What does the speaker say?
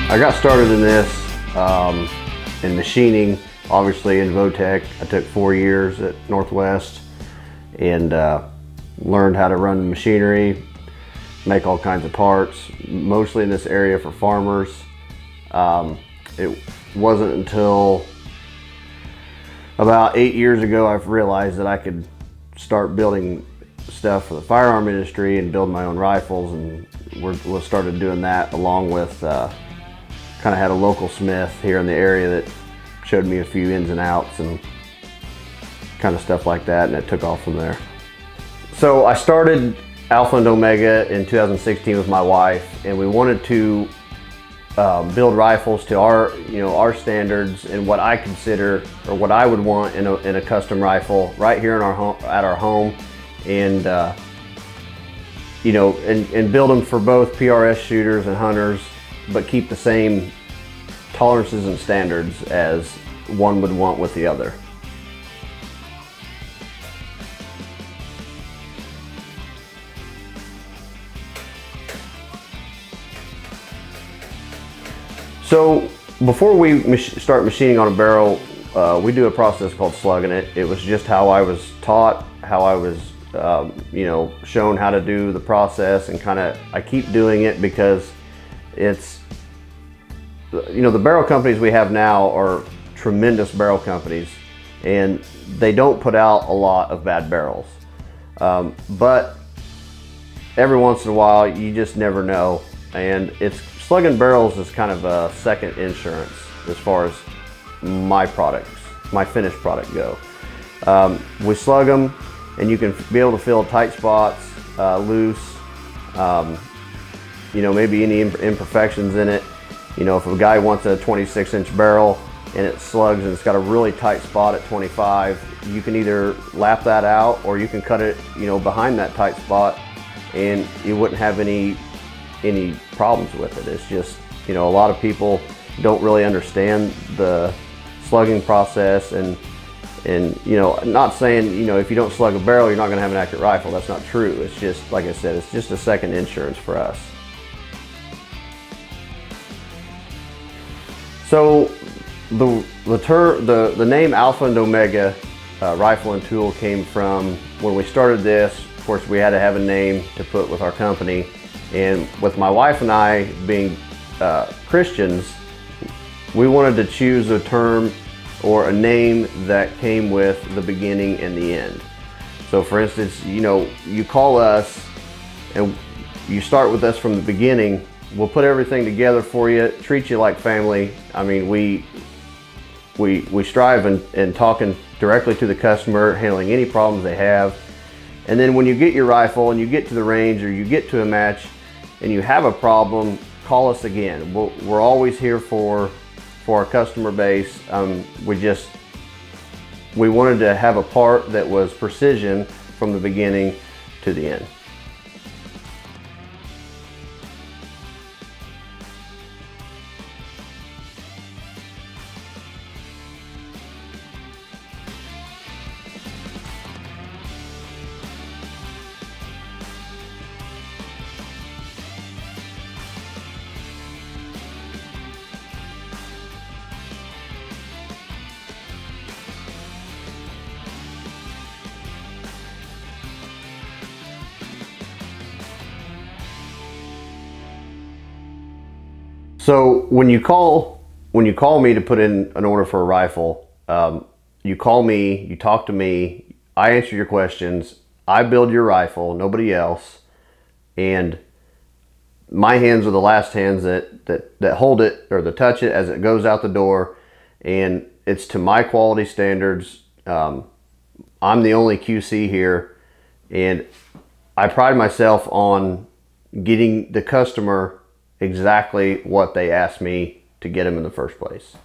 I got started in this in machining, obviously in Votech. I took 4 years at Northwest and learned how to run machinery, make all kinds of parts, mostly in this area for farmers. It wasn't until about 8 years ago I've realized that I could start building stuff for the firearm industry and build my own rifles, and we started doing that along with kind of had a local smith here in the area that showed me a few ins and outs and kind of stuff like that, and it took off from there. So I started Alpha and Omega in 2016 with my wife, and we wanted to build rifles to our standards and what I consider, or what I would want in a custom rifle right here in at our home, and and build them for both PRS shooters and hunters, but keep the same tolerances and standards as one would want with the other. So before we start machining on a barrel, we do a process called slugging it. It was just how I was taught, how I was shown how to do the process, and I keep doing it because it's, the barrel companies we have now are tremendous barrel companies, and they don't put out a lot of bad barrels. But every once in a while, you just never know, and slugging barrels is kind of a second insurance as far as my finished product go. We slug them, and you can be able to feel tight spots, loose, maybe any imperfections in it. If a guy wants a 26-inch barrel and it slugs and it's got a really tight spot at 25, you can either lap that out, or you can cut it, behind that tight spot, and you wouldn't have any problems with it. It's just, a lot of people don't really understand the slugging process, and not saying, if you don't slug a barrel, you're not going to have an accurate rifle. That's not true. It's just, like I said, it's just a second insurance for us. So the name Alpha and Omega Rifle and Tool came from when we started this. Of course, we had to have a name to put with our company, and with my wife and I being Christians, we wanted to choose a term or a name that came with the beginning and the end. So for instance, you call us and you start with us from the beginning, we'll put everything together for you, treat you like family. I mean, we strive in talking directly to the customer, handling any problems they have. And then when you get your rifle and you get to the range, or you get to a match and you have a problem, call us again. We're always here for our customer base. We wanted to have a part that was precision from the beginning to the end. So when you call me to put in an order for a rifle, you call me, you talk to me, I answer your questions, I build your rifle, nobody else, and my hands are the last hands that hold it or that touch it as it goes out the door, and it's to my quality standards. I'm the only QC here, and I pride myself on getting the customer exactly what they asked me to get them in the first place.